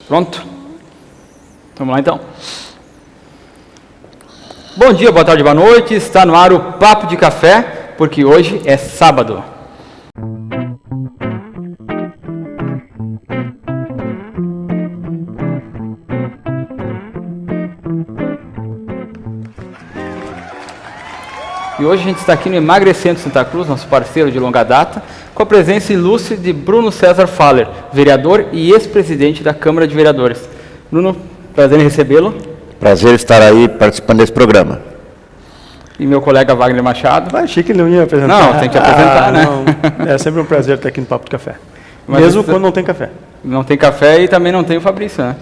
Pronto? Vamos lá, então. Bom dia, boa tarde, boa noite. Está no ar o Papo de Café, porque hoje é sábado. E hoje a gente está aqui no Emagrecendo Santa Cruz, nosso parceiro de longa data, com a presença ilustre de Bruno César Faller, vereador e ex-presidente da Câmara de Vereadores. Bruno, prazer em recebê-lo. Prazer estar aí participando desse programa. E meu colega Wagner Machado. Achei que ele não ia apresentar. Não, tem que apresentar, né? Não. É sempre um prazer estar aqui no Papo de Café. Mas mesmo quando não tem café. Não tem café e também não tem o Fabrício, né?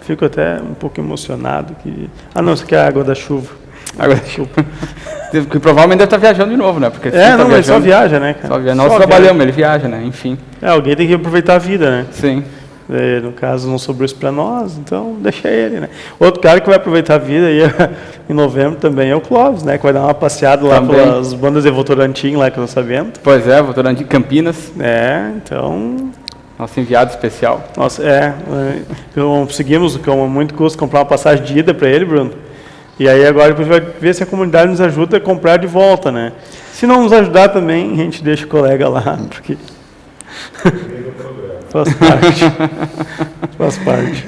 Fico até um pouco emocionado. Não, isso aqui é a água da chuva. Água da chuva. Que provavelmente deve estar viajando de novo, né? Porque ele só viaja, né, cara? Nós trabalhamos, ele viaja, né? Enfim. Alguém tem que aproveitar a vida, né? Sim. No caso, não sobrou isso para nós, então deixa ele, né? Outro cara que vai aproveitar a vida aí em novembro também é o Clóvis, né? Que vai dar uma passeada lá pelas bandas de Votorantim, lá que nós sabemos. Pois é, Votorantim, Campinas. Então... Nosso enviado especial. Conseguimos, com muito custo, comprar uma passagem de ida para ele, Bruno. E aí agora depois vai ver se a comunidade nos ajuda a comprar de volta, né? Se não nos ajudar também, a gente deixa o colega lá, porque... Faz parte.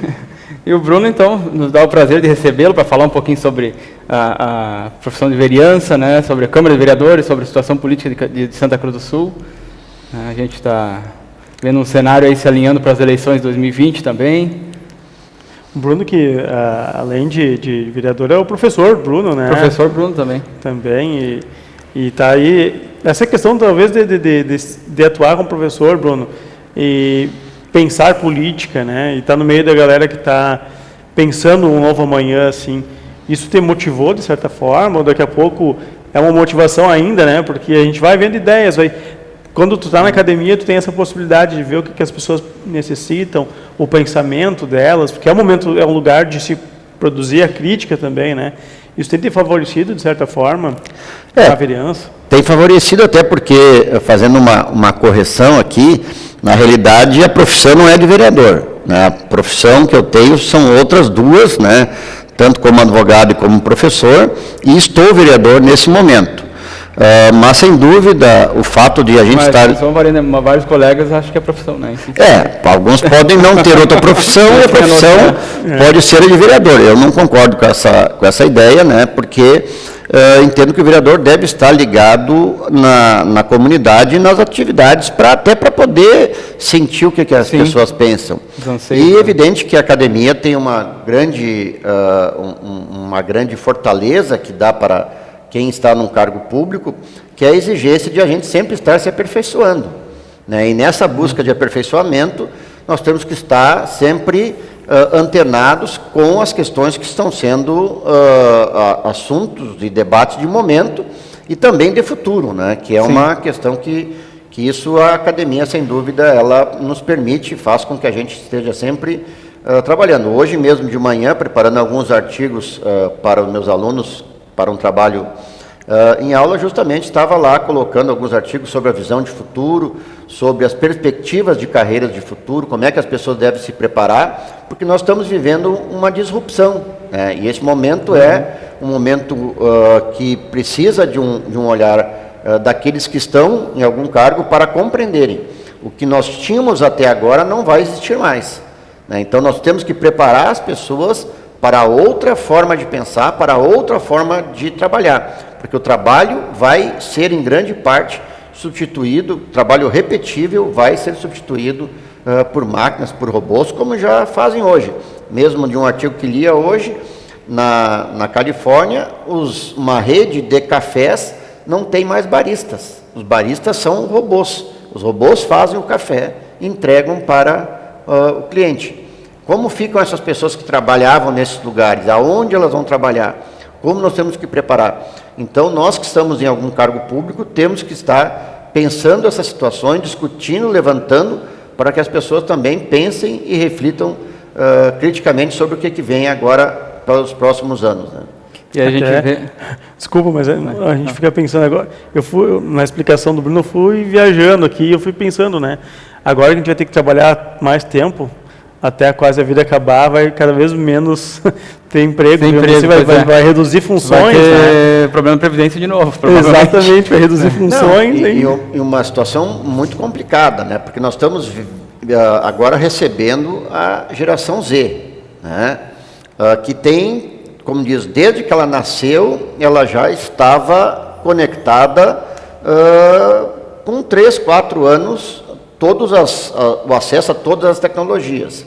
E o Bruno, então, nos dá o prazer de recebê-lo para falar um pouquinho sobre a profissão de vereança, né, sobre a Câmara de Vereadores, sobre a situação política de Santa Cruz do Sul. A gente está vendo um cenário aí se alinhando para as eleições de 2020 também. O Bruno, que além de vereador, é o professor Bruno, né? Professor Bruno também. Também, e está aí... Essa questão, talvez, de atuar como professor, Bruno, e pensar política, né? E estar no meio da galera que está pensando um novo amanhã, assim. Isso te motivou, de certa forma, ou daqui a pouco é uma motivação ainda, né? Porque a gente vai vendo ideias, Quando tu está na academia, tu tem essa possibilidade de ver o que as pessoas necessitam, o pensamento delas, porque é um lugar de se produzir a crítica também, né? Isso tem te favorecido, de certa forma, a vereança? Tem favorecido até porque, fazendo uma correção aqui, na realidade a profissão não é de vereador, né? A profissão que eu tenho são outras duas, né? Tanto como advogado e como professor, e estou vereador nesse momento. Mas, sem dúvida, o fato de a gente estar... Vários colegas acham que é profissão, né? Alguns podem não ter outra profissão e a profissão pode ser a de vereador. Eu não concordo com essa ideia, né? Porque entendo que o vereador deve estar ligado na comunidade e nas atividades, até para poder sentir o que as pessoas pensam. E é evidente que a academia tem uma grande fortaleza que dá para quem está num cargo público, que é a exigência de a gente sempre estar se aperfeiçoando, né? E nessa busca de aperfeiçoamento, nós temos que estar sempre antenados com as questões que estão sendo assuntos de debate de momento e também de futuro, né? Que é uma questão que isso a academia, sem dúvida, ela nos permite e faz com que a gente esteja sempre trabalhando. Hoje mesmo de manhã, preparando alguns artigos para os meus alunos, para um trabalho em aula, justamente estava lá colocando alguns artigos sobre a visão de futuro, sobre as perspectivas de carreiras de futuro, como é que as pessoas devem se preparar, porque nós estamos vivendo uma disrupção, né? E esse momento é um momento que precisa de um olhar daqueles que estão em algum cargo para compreenderem. O que nós tínhamos até agora não vai existir mais, né? Então nós temos que preparar as pessoas para outra forma de pensar, para outra forma de trabalhar, porque o trabalho vai ser em grande parte substituído, trabalho repetível vai ser substituído por máquinas, por robôs, como já fazem hoje. Mesmo de um artigo que lia hoje, na Califórnia, uma rede de cafés não tem mais baristas, os baristas são robôs, os robôs fazem o café e entregam para o cliente. Como ficam essas pessoas que trabalhavam nesses lugares? Aonde elas vão trabalhar? Como nós temos que preparar? Então, nós que estamos em algum cargo público, temos que estar pensando essas situações, discutindo, levantando, para que as pessoas também pensem e reflitam criticamente sobre o que vem agora para os próximos anos, né? E a gente vê... Desculpa, mas a gente fica pensando agora... Na explicação do Bruno, eu fui viajando aqui, eu fui pensando, né? Agora que a gente vai ter que trabalhar mais tempo, até quase a vida acabar, vai cada vez menos ter emprego. Você vai reduzir funções. Vai ter problema de previdência de novo. Exatamente, vai reduzir funções. E uma situação muito complicada, né? Porque nós estamos agora recebendo a geração Z, né? Que tem, como diz, desde que ela nasceu, ela já estava conectada com 3, 4 anos, o acesso a todas as tecnologias.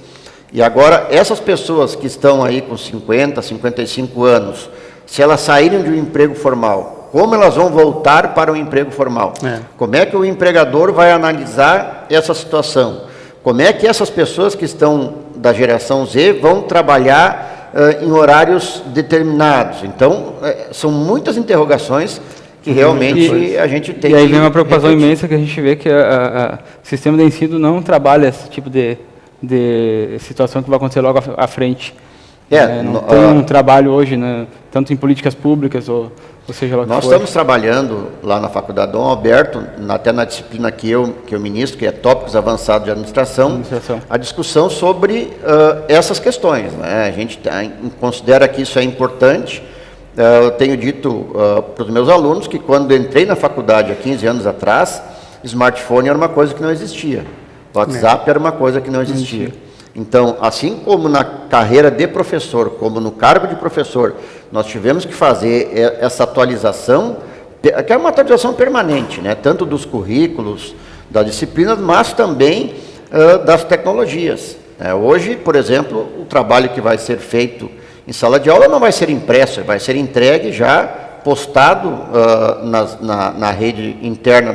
E agora, essas pessoas que estão aí com 50, 55 anos, se elas saírem de um emprego formal, como elas vão voltar para o emprego formal? Como é que o empregador vai analisar essa situação? Como é que essas pessoas que estão da geração Z vão trabalhar em horários determinados? Então, são muitas interrogações que realmente a gente tem. E aí vem uma preocupação imensa que a gente vê que o sistema de ensino não trabalha esse tipo de situação que vai acontecer logo à frente. Não tem um trabalho hoje, né, tanto em políticas públicas ou seja lá o que for. Nós estamos trabalhando lá na Faculdade Dom Alberto, até na disciplina que eu ministro, que é Tópicos Avançados de Administração, a discussão sobre essas questões, né? A gente considera que isso é importante. Eu tenho dito para os meus alunos que quando entrei na faculdade há 15 anos atrás, smartphone era uma coisa que não existia. WhatsApp era uma coisa que não existia. Então, assim como na carreira de professor, como no cargo de professor, nós tivemos que fazer essa atualização, que é uma atualização permanente, né? Tanto dos currículos, das disciplinas, mas também das tecnologias. Hoje, por exemplo, o trabalho que vai ser feito em sala de aula não vai ser impresso, vai ser entregue já, postado na rede interna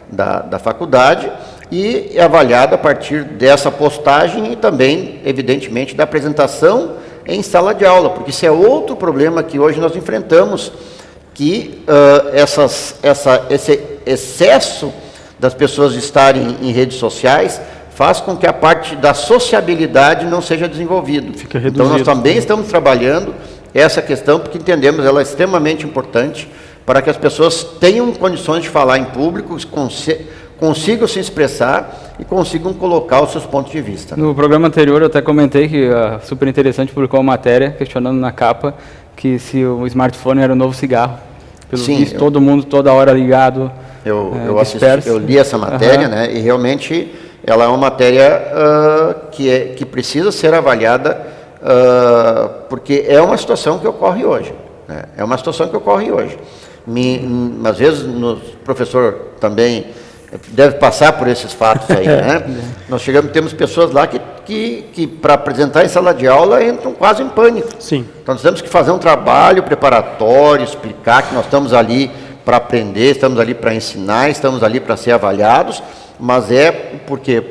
da faculdade, e é avaliado a partir dessa postagem e também, evidentemente, da apresentação em sala de aula, porque isso é outro problema que hoje nós enfrentamos, que esse excesso das pessoas estarem em redes sociais faz com que a parte da sociabilidade não seja desenvolvida. Então, nós também estamos trabalhando essa questão, porque entendemos ela é extremamente importante para que as pessoas tenham condições de falar em público, consigam se expressar e consigam colocar os seus pontos de vista. No programa anterior eu até comentei que a Super Interessante publicou uma matéria questionando na capa que se o smartphone era o novo cigarro. Pelo visto, todo mundo, toda hora ligado, eu li essa matéria, né, e realmente ela é uma matéria que precisa ser avaliada, porque é uma situação que ocorre hoje. Né? É uma situação que ocorre hoje. Às vezes, o professor também deve passar por esses fatos aí, né? Nós temos pessoas lá que para apresentar em sala de aula entram quase em pânico. Sim. Então nós temos que fazer um trabalho preparatório, explicar que nós estamos ali para aprender, estamos ali para ensinar, estamos ali para ser avaliados, mas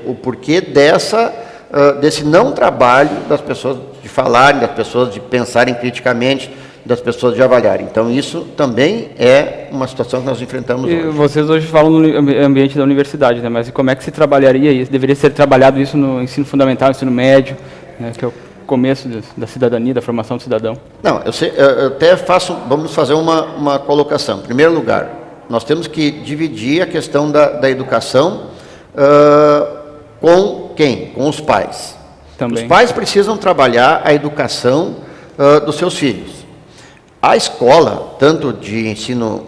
o porquê desse não trabalho das pessoas de falarem, das pessoas de pensarem criticamente, das pessoas de avaliarem. Então, isso também é uma situação que nós enfrentamos hoje. Vocês hoje falam no ambiente da universidade, né? Mas como é que se trabalharia isso? Deveria ser trabalhado isso no ensino fundamental, ensino médio, né? Que é o começo da cidadania, da formação do cidadão? Não, eu até vamos fazer uma colocação. Em primeiro lugar, nós temos que dividir a questão da educação com quem? Com os pais. Também. Os pais precisam trabalhar a educação dos seus filhos. A escola, tanto de ensino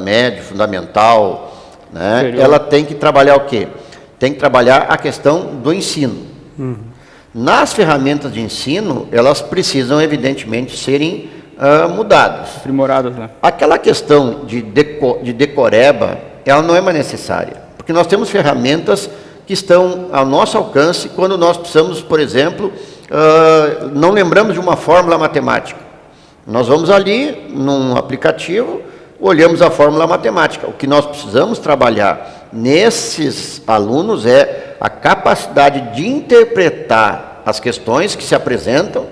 médio, fundamental, né, ela tem que trabalhar o quê? Tem que trabalhar a questão do ensino. Nas ferramentas de ensino, elas precisam, evidentemente, serem mudadas. Aprimoradas, né? Aquela questão de decoreba, ela não é mais necessária, porque nós temos ferramentas que estão ao nosso alcance quando nós precisamos, por exemplo, não lembramos de uma fórmula matemática. Nós vamos ali num aplicativo, olhamos a fórmula matemática. O que nós precisamos trabalhar nesses alunos é a capacidade de interpretar as questões que se apresentam,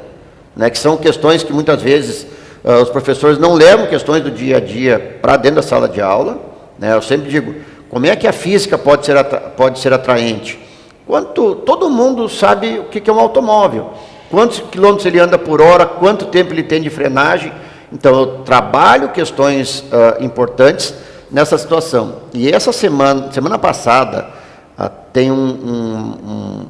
né, que são questões que muitas vezes os professores não levam questões do dia a dia para dentro da sala de aula. Né? Eu sempre digo, como é que a física pode ser atraente? Todo mundo sabe o que é um automóvel. Quantos quilômetros ele anda por hora, quanto tempo ele tem de frenagem. Então, eu trabalho questões importantes nessa situação. E essa semana passada, Tem um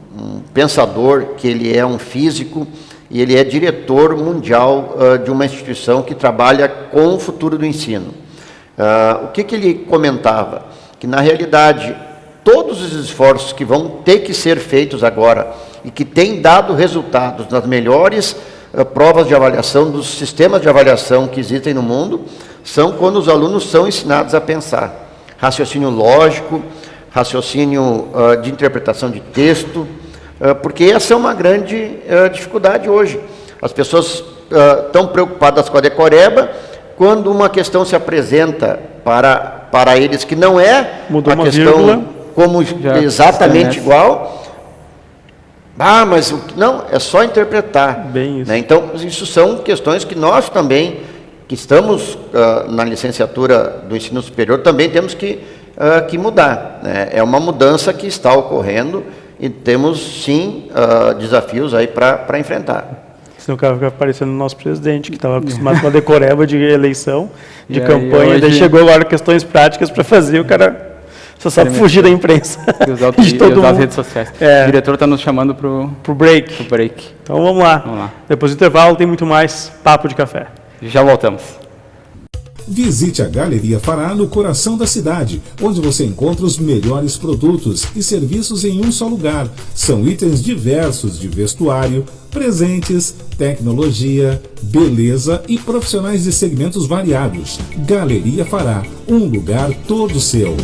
pensador que ele é um físico e ele é diretor mundial de uma instituição que trabalha com o futuro do ensino. O que ele comentava? Que, na realidade, todos os esforços que vão ter que ser feitos agora e que têm dado resultados nas melhores provas de avaliação, dos sistemas de avaliação que existem no mundo, são quando os alunos são ensinados a pensar. Raciocínio lógico, raciocínio de interpretação de texto, porque essa é uma grande dificuldade hoje. As pessoas estão preocupadas com a decoreba, quando uma questão se apresenta para eles que não é mudou uma questão vírgula, como exatamente igual, mas não, é só interpretar. Bem isso. Né? Então, isso são questões que nós também, que estamos na licenciatura do ensino superior, também temos que mudar. Né? É uma mudança que está ocorrendo e temos, sim, desafios aí para enfrentar. Senão fica parecendo o nosso presidente, que estava acostumado com a decoreba de eleição, de E campanha, aí, daí chegou agora questões práticas para fazer, o cara só sabe fugir da imprensa. E usar, de todo usar as mundo. redes sociais. É. O diretor está nos chamando para Pro break. o break. Então vamos lá. Vamos lá. Depois do intervalo tem muito mais Papo de Café. Já voltamos. Visite a Galeria Fará no coração da cidade, onde você encontra os melhores produtos e serviços em um só lugar. São itens diversos de vestuário, presentes, tecnologia, beleza e profissionais de segmentos variados. Galeria Fará, um lugar todo seu.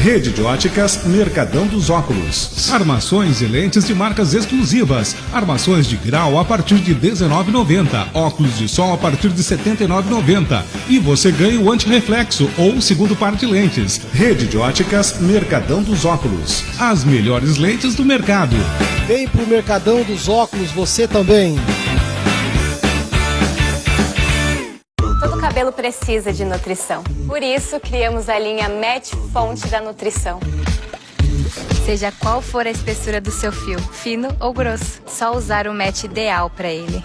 Rede de óticas Mercadão dos Óculos. Armações e lentes de marcas exclusivas. Armações de grau a partir de R$ 19,90. Óculos de sol a partir de R$ 79,90. E você ganha o antirreflexo ou o segundo par de lentes. Rede de óticas Mercadão dos Óculos. As melhores lentes do mercado. Vem pro Mercadão dos Óculos você também. Todo cabelo precisa de nutrição. Por isso, criamos a linha Match Fonte da Nutrição. Seja qual for a espessura do seu fio, fino ou grosso, só usar o match ideal para ele.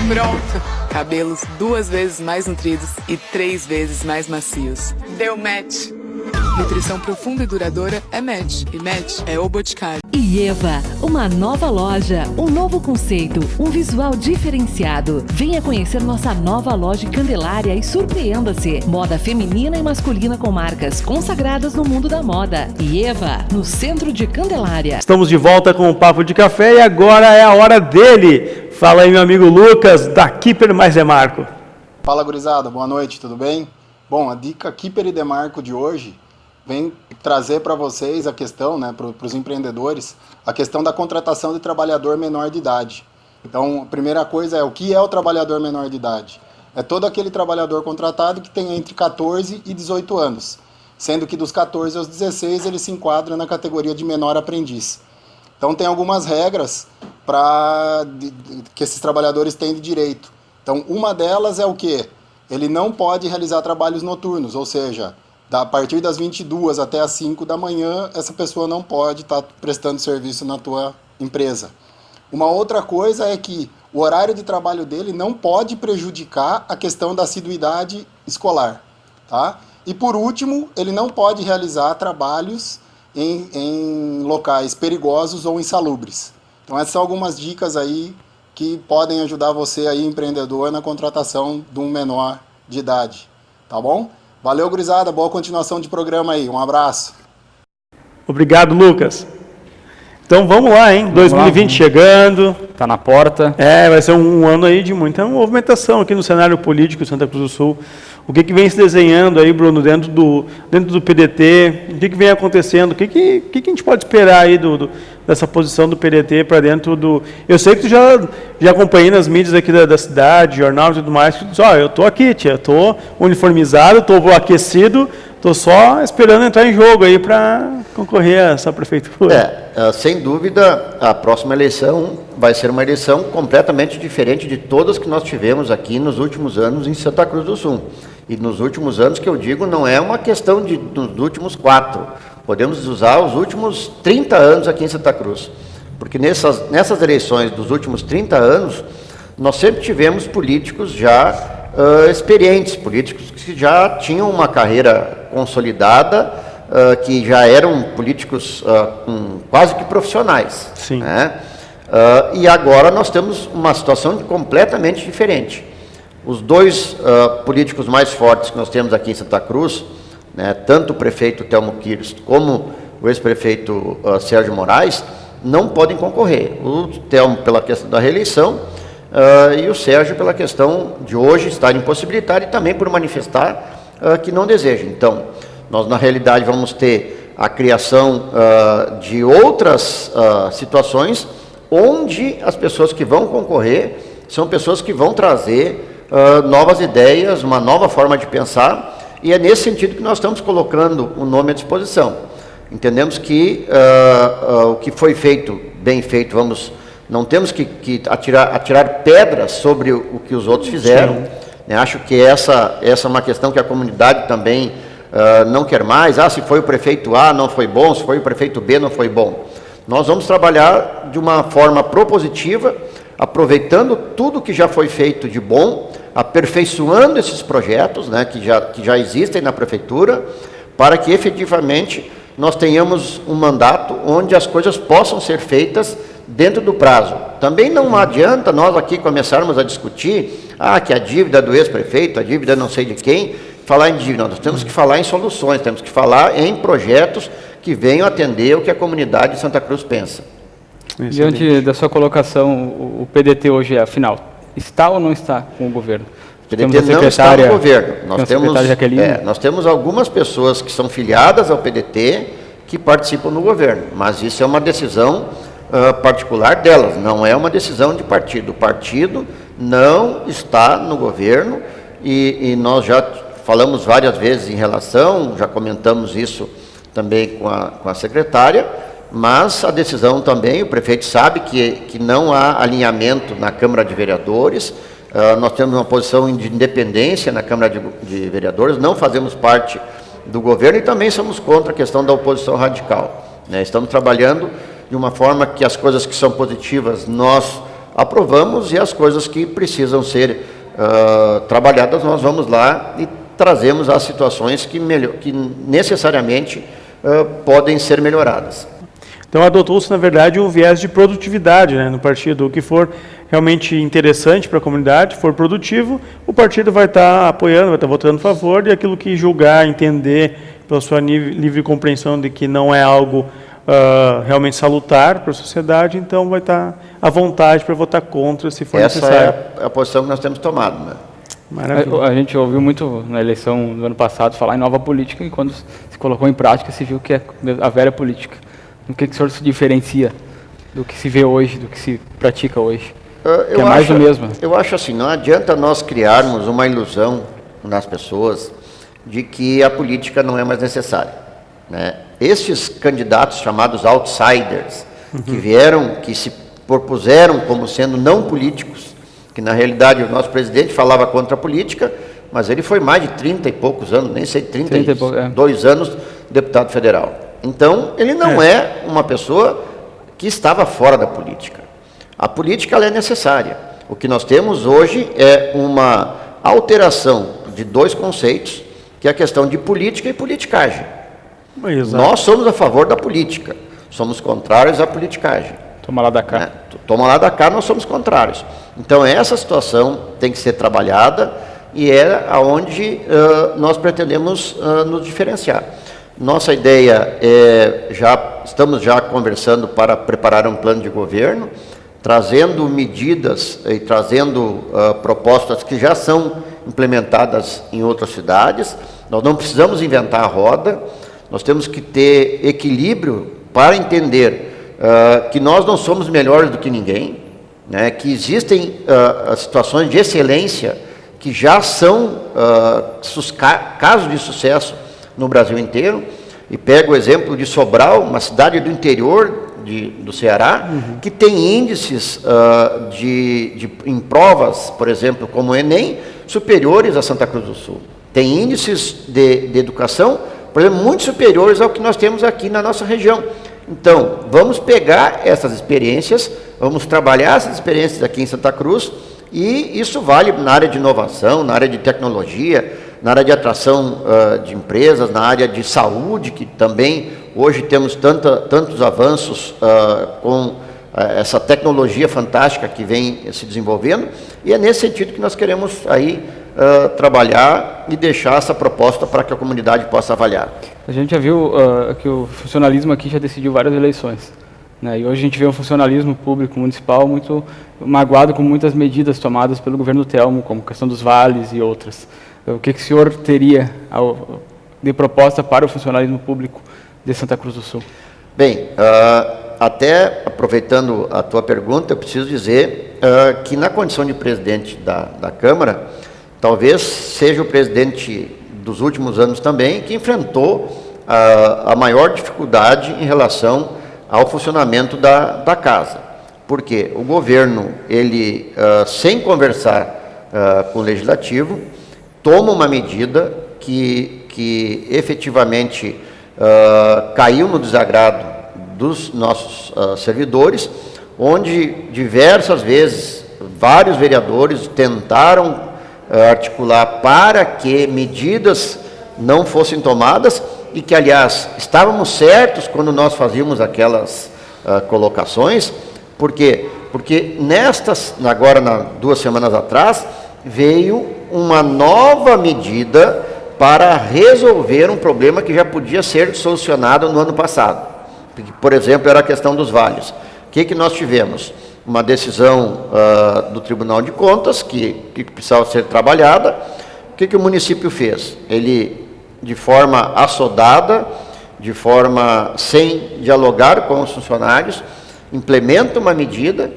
Pronto! Cabelos 2 vezes mais nutridos e 3 vezes mais macios. Deu match! Nutrição profunda e duradoura é Match. E Match é o Boticário. Ieva, uma nova loja, um novo conceito, um visual diferenciado. Venha conhecer nossa nova loja em Candelária e surpreenda-se. Moda feminina e masculina com marcas consagradas no mundo da moda. Ieva, no centro de Candelária. Estamos de volta com o Papo de Café e agora é a hora dele. Fala aí, meu amigo Lucas, da Keeper mais Demarco. Fala, gurizada, boa noite, tudo bem? Bom, a dica Keeper e Demarco de hoje vem trazer para vocês a questão, né, para os empreendedores, a questão da contratação de trabalhador menor de idade. Então, a primeira coisa é o que é o trabalhador menor de idade? É todo aquele trabalhador contratado que tem entre 14 e 18 anos, sendo que dos 14 aos 16 ele se enquadra na categoria de menor aprendiz. Então, tem algumas regras que esses trabalhadores têm de direito. Então, uma delas é o quê? Ele não pode realizar trabalhos noturnos, ou seja, a partir das 22 até as 5 da manhã, essa pessoa não pode estar prestando serviço na tua empresa. Uma outra coisa é que o horário de trabalho dele não pode prejudicar a questão da assiduidade escolar. Tá? E por último, ele não pode realizar trabalhos em locais perigosos ou insalubres. Então essas são algumas dicas aí que podem ajudar você aí, empreendedor, na contratação de um menor de idade. Tá bom? Valeu, gurizada. Boa continuação de programa aí. Um abraço. Obrigado, Lucas. Então vamos lá, hein? 2020 chegando. Tá na porta. Vai ser um ano aí de muita movimentação aqui no cenário político de Santa Cruz do Sul. O que vem se desenhando aí, Bruno, dentro do PDT? O que vem acontecendo? O que a gente pode esperar aí dessa posição do PDT para dentro do... Eu sei que tu já acompanhei nas mídias aqui da cidade, jornal e tudo mais, que tu diz, eu estou aqui, tia, estou uniformizado, estou aquecido, estou só esperando entrar em jogo aí para concorrer a essa prefeitura. Sem dúvida, a próxima eleição vai ser uma eleição completamente diferente de todas que nós tivemos aqui nos últimos anos em Santa Cruz do Sul. E nos últimos anos, que eu digo, não é uma questão dos últimos 4. Podemos usar os últimos 30 anos aqui em Santa Cruz. Porque nessas eleições dos últimos 30 anos, nós sempre tivemos políticos já experientes, políticos que já tinham uma carreira consolidada, que já eram políticos quase que profissionais. Sim. Né? E agora nós temos uma situação completamente diferente. Os dois políticos mais fortes que nós temos aqui em Santa Cruz, né, tanto o prefeito Telmo Quires como o ex-prefeito Sérgio Moraes, não podem concorrer. O Telmo pela questão da reeleição e o Sérgio pela questão de hoje estar impossibilitado e também por manifestar que não deseja. Então, nós na realidade vamos ter a criação de outras situações onde as pessoas que vão concorrer são pessoas que vão trazer novas ideias, uma nova forma de pensar, e é nesse sentido que nós estamos colocando o nome à disposição. Entendemos que o que foi feito, bem feito, não temos que atirar pedras sobre o que os outros fizeram. Acho que essa é uma questão que a comunidade também não quer mais. Se foi o prefeito A, não foi bom, se foi o prefeito B, não foi bom. Nós vamos trabalhar de uma forma propositiva, aproveitando tudo que já foi feito de bom, aperfeiçoando esses projetos, né, que já existem na prefeitura, para que efetivamente nós tenhamos um mandato onde as coisas possam ser feitas dentro do prazo. Também não adianta nós aqui começarmos a discutir que a dívida do ex-prefeito, a dívida não sei de quem, falar em dívida. Nós temos que falar em soluções, temos que falar em projetos que venham atender o que a comunidade de Santa Cruz pensa. Diante da sua colocação, o PDT hoje, afinal, está ou não está com o governo? O PDT não está no governo. Nós temos algumas pessoas que são filiadas ao PDT que participam no governo, mas isso é uma decisão particular delas, não é uma decisão de partido. O partido não está no governo e nós já falamos várias vezes em relação, já comentamos isso também com a secretária, mas a decisão também, o prefeito sabe que não há alinhamento na Câmara de Vereadores, nós temos uma posição de independência na Câmara de Vereadores, não fazemos parte do governo e também somos contra a questão da oposição radical. Né? Estamos trabalhando de uma forma que as coisas que são positivas nós aprovamos e as coisas que precisam ser trabalhadas nós vamos lá e trazemos as situações que necessariamente podem ser melhoradas. Então adotou-se, na verdade, um viés de produtividade, né, no partido. O que for realmente interessante para a comunidade, for produtivo, o partido vai estar apoiando, vai estar votando a favor, e aquilo que julgar, entender, pela sua livre compreensão de que não é algo realmente salutar para a sociedade, então vai estar à vontade para votar contra, se for necessário. Essa é a posição que nós temos tomado, né? Maravilha. A gente ouviu muito na eleição do ano passado falar em nova política, e quando se colocou em prática se viu que é a velha política. O que o senhor se diferencia do que se vê hoje, do que se pratica hoje? Que é mais do mesmo. Eu acho assim, não adianta nós criarmos uma ilusão nas pessoas de que a política não é mais necessária. Né? Esses candidatos chamados outsiders, que se propuseram como sendo não políticos, que na realidade o nosso presidente falava contra a política, mas ele foi mais de 30 e poucos anos, nem sei, 32 anos deputado federal. Então, ele não é uma pessoa que estava fora da política. A política ela é necessária. O que nós temos hoje é uma alteração de dois conceitos, que é a questão de política e politicagem. Exato. Nós somos a favor da política, somos contrários à politicagem. Toma lá da cá. Né? Toma lá da cá, nós somos contrários. Então, essa situação tem que ser trabalhada e é aonde nós pretendemos nos diferenciar. Nossa ideia estamos já conversando para preparar um plano de governo, trazendo medidas e trazendo propostas que já são implementadas em outras cidades. Nós não precisamos inventar a roda, nós temos que ter equilíbrio para entender que nós não somos melhores do que ninguém, né, que existem situações de excelência que já são casos de sucesso no Brasil inteiro. E pego o exemplo de Sobral, uma cidade do interior do Ceará, que tem índices em provas, por exemplo, como o Enem, superiores a Santa Cruz do Sul. Tem índices de educação, por exemplo, muito superiores ao que nós temos aqui na nossa região. Então, vamos pegar essas experiências, vamos trabalhar essas experiências aqui em Santa Cruz, e isso vale na área de inovação, na área de tecnologia, na área de atração de empresas, na área de saúde, que também hoje temos tantos avanços com essa tecnologia fantástica que vem se desenvolvendo, e é nesse sentido que nós queremos aí trabalhar e deixar essa proposta para que a comunidade possa avaliar. A gente já viu que o funcionalismo aqui já decidiu várias eleições, né? E hoje a gente vê um funcionalismo público municipal muito magoado com muitas medidas tomadas pelo governo Telmo, como a questão dos vales e outras. O que o senhor teria de proposta para o funcionalismo público de Santa Cruz do Sul? Bem, até aproveitando a tua pergunta, eu preciso dizer que na condição de presidente da Câmara, talvez seja o presidente dos últimos anos também que enfrentou a maior dificuldade em relação ao funcionamento da casa. Porque o governo, ele, sem conversar com o Legislativo, toma uma medida que efetivamente caiu no desagrado dos nossos servidores, onde diversas vezes vários vereadores tentaram articular para que medidas não fossem tomadas e que, aliás, estávamos certos quando nós fazíamos aquelas colocações. Por quê? Porque agora, 2 semanas atrás, veio uma nova medida para resolver um problema que já podia ser solucionado no ano passado. Por exemplo, era a questão dos vales. O que nós tivemos? Uma decisão do Tribunal de Contas que precisava ser trabalhada. O que o município fez? Ele, de forma assodada, de forma sem dialogar com os funcionários, implementa uma medida,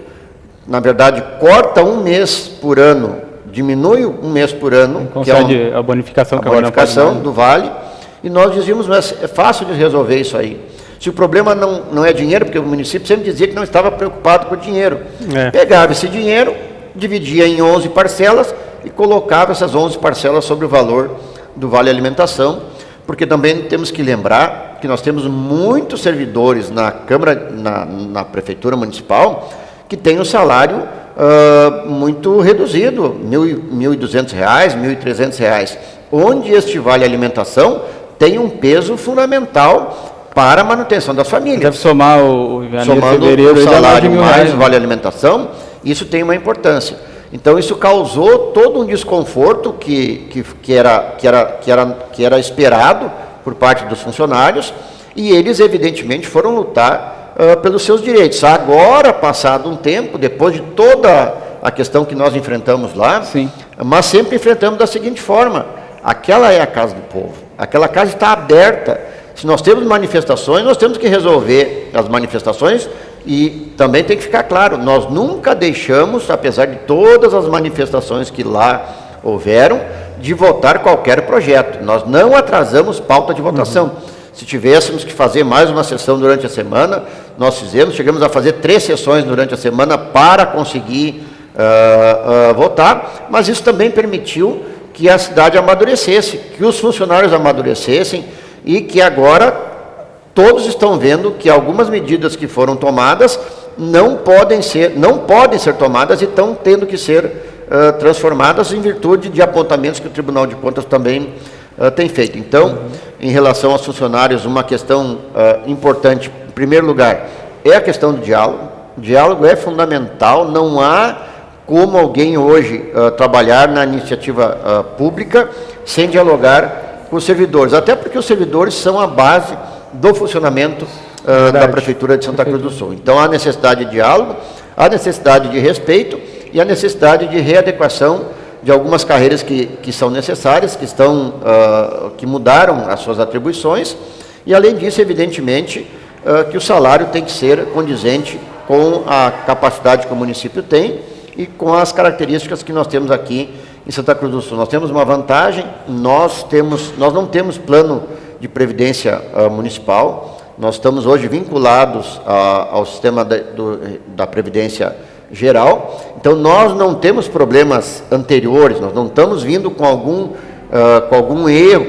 na verdade, corta 1 mês por ano, diminui 1 mês por ano, que é a bonificação, do vale, e nós dizíamos, mas é fácil de resolver isso aí. Se o problema não é dinheiro, porque o município sempre dizia que não estava preocupado com o dinheiro. Pegava esse dinheiro, dividia em 11 parcelas e colocava essas 11 parcelas sobre o valor do Vale Alimentação, porque também temos que lembrar que nós temos muitos servidores na Câmara, na Prefeitura Municipal, que têm um salário muito reduzido, R$ 1.200, R$ 1.300, onde este Vale Alimentação tem um peso fundamental para a manutenção das famílias. Deve somar o fevereiro, o salário mais o Vale Alimentação, isso tem uma importância. Então isso causou todo um desconforto que era esperado por parte dos funcionários, e eles evidentemente foram lutar pelos seus direitos. Agora, passado um tempo, depois de toda a questão que nós enfrentamos lá, sim, mas sempre enfrentamos da seguinte forma: aquela é a casa do povo, aquela casa está aberta. Se nós temos manifestações, nós temos que resolver as manifestações, e também tem que ficar claro, nós nunca deixamos, apesar de todas as manifestações que lá houveram, de votar qualquer projeto. Nós não atrasamos pauta de votação. Se tivéssemos que fazer mais uma sessão durante a semana, nós chegamos a fazer 3 sessões durante a semana para conseguir votar, mas isso também permitiu que a cidade amadurecesse, que os funcionários amadurecessem, e que agora todos estão vendo que algumas medidas que foram tomadas não podem ser tomadas e estão tendo que ser transformadas em virtude de apontamentos que o Tribunal de Contas também tem feito. Então, em relação aos funcionários, uma questão importante, em primeiro lugar, é a questão do diálogo. O diálogo é fundamental, não há como alguém hoje trabalhar na iniciativa pública sem dialogar com os servidores, até porque os servidores são a base do funcionamento da Prefeitura de Santa Cruz do Sul. Então, há necessidade de diálogo, há necessidade de respeito e há necessidade de readequação de algumas carreiras que são necessárias, que mudaram as suas atribuições, e, além disso, evidentemente, que o salário tem que ser condizente com a capacidade que o município tem e com as características que nós temos aqui em Santa Cruz do Sul. Nós temos uma vantagem, nós não temos plano de previdência municipal. Nós estamos hoje vinculados ao sistema da Previdência Geral, então nós não temos problemas anteriores, nós não estamos vindo com algum erro,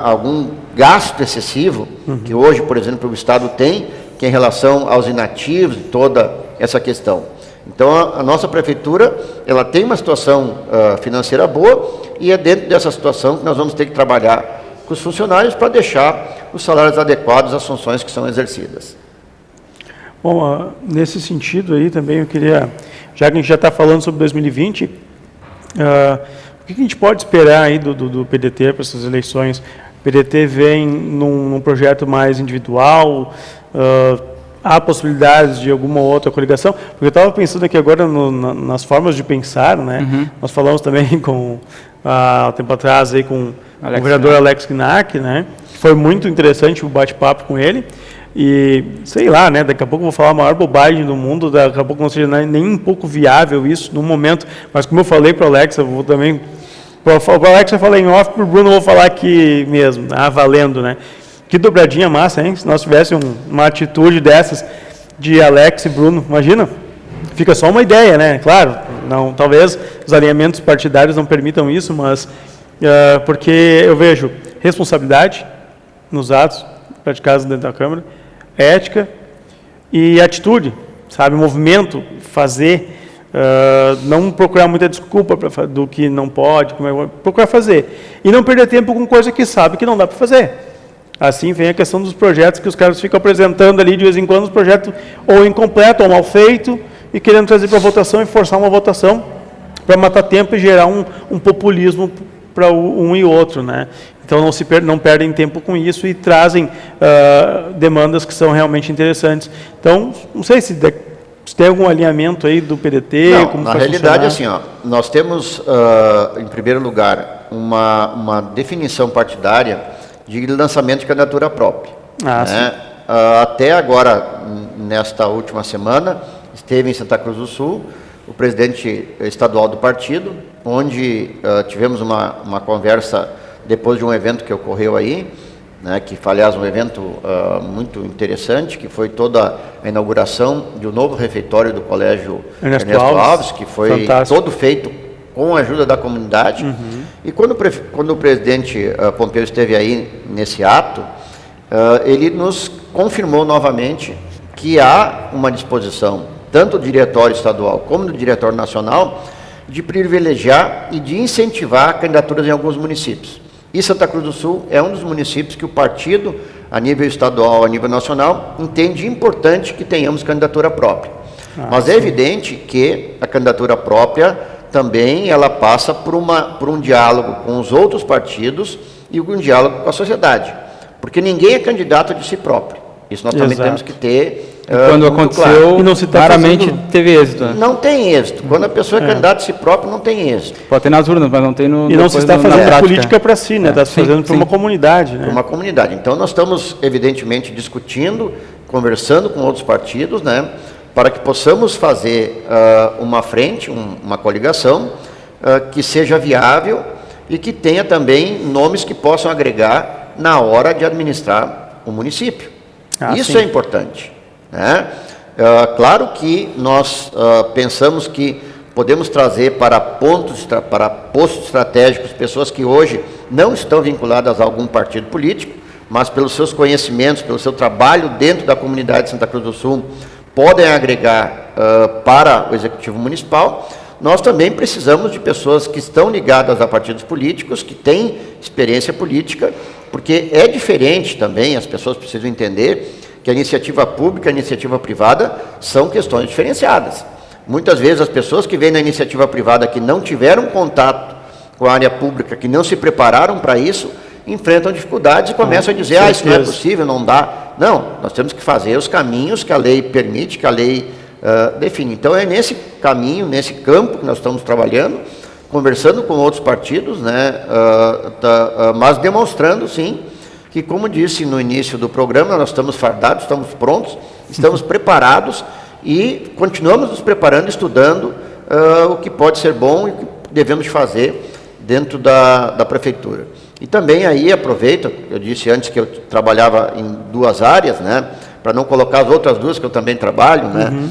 algum gasto excessivo, que hoje, por exemplo, o Estado tem, que é em relação aos inativos, toda essa questão. Então, a nossa Prefeitura, ela tem uma situação financeira boa, e é dentro dessa situação que nós vamos ter que trabalhar com os funcionários para deixar os salários adequados às funções que são exercidas. Bom, nesse sentido aí também eu queria, já que a gente já está falando sobre 2020, o que a gente pode esperar aí do PDT para essas eleições? O PDT vem num projeto mais individual, há possibilidades de alguma outra coligação? Porque eu estava pensando aqui agora nas formas de pensar, né? Nós falamos também há um tempo atrás aí com o vereador Alex Knack, né? Foi muito interessante o bate-papo com ele. E, sei lá, né? Daqui a pouco eu vou falar a maior bobagem do mundo, daqui a pouco não seja nem um pouco viável isso no momento. Mas como eu falei para o Alex, eu vou também... Para o Alex eu falei em off, para o Bruno eu vou falar aqui mesmo, valendo, né? Que dobradinha massa, hein? Se nós tivéssemos uma atitude dessas de Alex e Bruno, imagina? Fica só uma ideia, né? Claro, não, talvez os alinhamentos partidários não permitam isso, mas porque eu vejo responsabilidade nos atos praticados dentro da Câmara, ética e atitude, sabe? Movimento, fazer, não procurar muita desculpa do que não pode, procurar fazer. E não perder tempo com coisa que sabe que não dá para fazer. Assim vem a questão dos projetos que os caras ficam apresentando ali de vez em quando, os projetos ou incompleto ou mal feito, e querendo trazer para votação e forçar uma votação para matar tempo e gerar um populismo para um e outro, né? Então não perdem tempo com isso e trazem demandas que são realmente interessantes. Então, não sei se tem algum alinhamento aí do PDT? Não, como na realidade, assim, nós temos, em primeiro lugar, uma definição partidária de lançamento de candidatura própria. Né? Até agora, nesta última semana, esteve em Santa Cruz do Sul o presidente estadual do partido, onde tivemos uma conversa depois de um evento que ocorreu aí, né, que foi, aliás, um evento muito interessante, que foi toda a inauguração de um novo refeitório do Colégio Ernesto Alves, que foi todo feito com a ajuda da comunidade. E quando o presidente Pompeu esteve aí nesse ato, ele nos confirmou novamente que há uma disposição, tanto do diretório estadual como do diretório nacional, de privilegiar e de incentivar candidaturas em alguns municípios. E Santa Cruz do Sul é um dos municípios que o partido, a nível estadual, a nível nacional, entende importante que tenhamos candidatura própria. Mas é evidente que a candidatura própria também ela passa por um diálogo com os outros partidos e um diálogo com a sociedade. Porque ninguém é candidato de si próprio. Isso nós também temos que ter. Quando aconteceu, claro. E não se raramente teve êxito. Né? Não tem êxito. Quando a pessoa é candidata de si próprio, não tem êxito. Pode ter nas urnas, mas não tem no. E não se está fazendo política para si, né? Está se fazendo para uma comunidade. Né? Para uma comunidade. Então, nós estamos, evidentemente, discutindo, conversando com outros partidos, né? Para que possamos fazer uma frente, uma coligação, que seja viável e que tenha também nomes que possam agregar na hora de administrar o município. Isso é importante. Né? Claro que nós pensamos que podemos trazer para postos estratégicos pessoas que hoje não estão vinculadas a algum partido político, mas pelos seus conhecimentos, pelo seu trabalho dentro da comunidade de Santa Cruz do Sul, podem agregar para o Executivo Municipal. Nós também precisamos de pessoas que estão ligadas a partidos políticos, que têm experiência política, porque é diferente também, as pessoas precisam entender que a iniciativa pública e a iniciativa privada são questões diferenciadas. Muitas vezes as pessoas que vêm na iniciativa privada que não tiveram contato com a área pública que não se prepararam para isso, enfrentam dificuldades e começam a dizer, isso não é possível, não dá. Não, nós temos que fazer os caminhos que a lei permite, que a lei define. Então é nesse caminho, nesse campo que nós estamos trabalhando, conversando com outros partidos, né, mas demonstrando, sim, que, como disse no início do programa, nós estamos fardados, estamos prontos, estamos preparados e continuamos nos preparando, estudando o que pode ser bom e o que devemos fazer dentro da prefeitura. E também aí aproveito, eu disse antes que eu trabalhava em 2 áreas, né, para não colocar as outras 2 que eu também trabalho, né,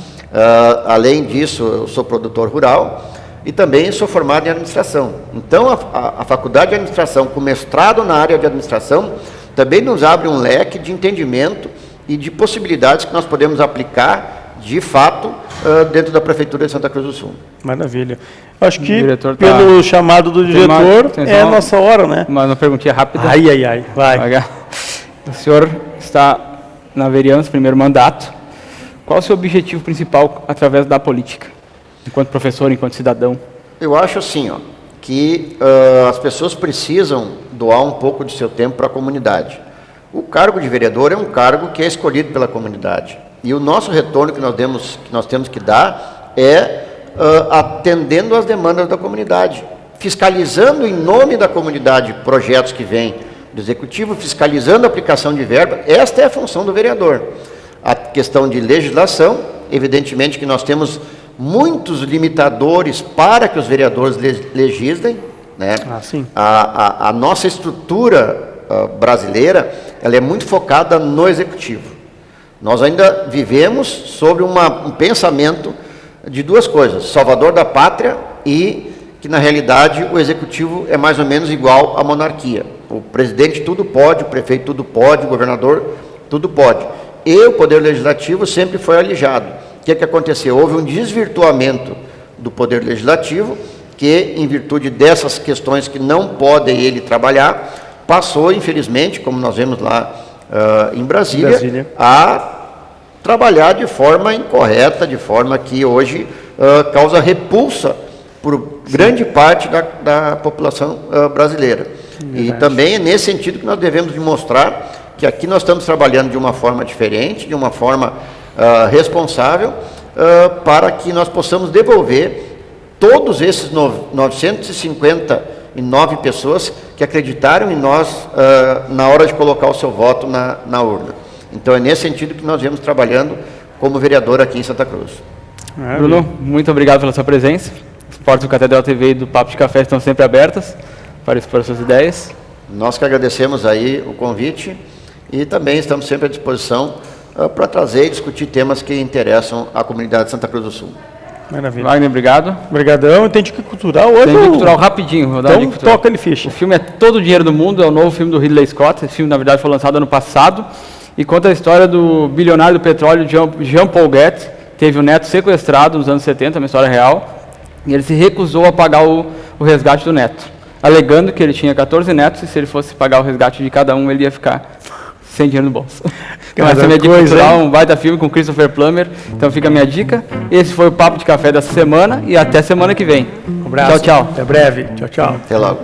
além disso eu sou produtor rural e também sou formado em administração. Então a faculdade de administração com mestrado na área de administração também nos abre um leque de entendimento e de possibilidades que nós podemos aplicar de fato dentro da Prefeitura de Santa Cruz do Sul. Maravilha. Acho que pelo chamado do diretor é a nossa hora, né? Uma perguntinha rápida. Vai. O senhor está na vereança, primeiro mandato. Qual o seu objetivo principal através da política? Enquanto professor, enquanto cidadão? Eu acho assim, que as pessoas precisam doar um pouco de seu tempo para a comunidade. O cargo de vereador é um cargo que é escolhido pela comunidade. E o nosso retorno que nós temos que dar é atendendo às demandas da comunidade, fiscalizando em nome da comunidade projetos que vêm do Executivo, fiscalizando a aplicação de verba. Esta é a função do vereador. A questão de legislação, evidentemente que nós temos muitos limitadores para que os vereadores legislem, né? A nossa estrutura brasileira, ela é muito focada no Executivo. Nós ainda vivemos sobre um pensamento de 2 coisas, salvador da pátria e que, na realidade, o Executivo é mais ou menos igual à monarquia. O presidente tudo pode, o prefeito tudo pode, o governador tudo pode. E o Poder Legislativo sempre foi alijado. O que aconteceu? Houve um desvirtuamento do Poder Legislativo, que, em virtude dessas questões que não podem ele trabalhar, passou, infelizmente, como nós vemos lá em Brasília, a trabalhar de forma incorreta, de forma que hoje causa repulsa por grande parte da população brasileira. E também é nesse sentido que nós devemos demonstrar que aqui nós estamos trabalhando de uma forma diferente, de uma forma responsável, para que nós possamos devolver todos esses 959 pessoas que acreditaram em nós na hora de colocar o seu voto na urna. Então é nesse sentido que nós viemos trabalhando como vereador aqui em Santa Cruz. Bruno, muito obrigado pela sua presença. As portas do Catedral TV e do Papo de Café estão sempre abertas para expor suas ideias. Nós que agradecemos aí o convite e também estamos sempre à disposição para trazer e discutir temas que interessam à comunidade de Santa Cruz do Sul. Maravilha. Wagner, obrigado. Obrigadão. Tem dica cultural hoje? Tem dica cultural rapidinho. Vou dar então dica cultural. Toca ele ficha. O filme é Todo o Dinheiro do Mundo, é o novo filme do Ridley Scott. Esse filme, na verdade, foi lançado ano passado e conta a história do bilionário do petróleo Jean Paul Getty. Teve um neto sequestrado nos anos 70, uma história real, e ele se recusou a pagar o resgate do neto, alegando que ele tinha 14 netos e se ele fosse pagar o resgate de cada um, ele ia ficar sem dinheiro no bolso. Então, essa é a minha dica cultural, um baita filme com Christopher Plummer. Então fica a minha dica. Esse foi o Papo de Café dessa semana e até semana que vem. Um abraço. Tchau, tchau. Até breve. Tchau, tchau. Até logo.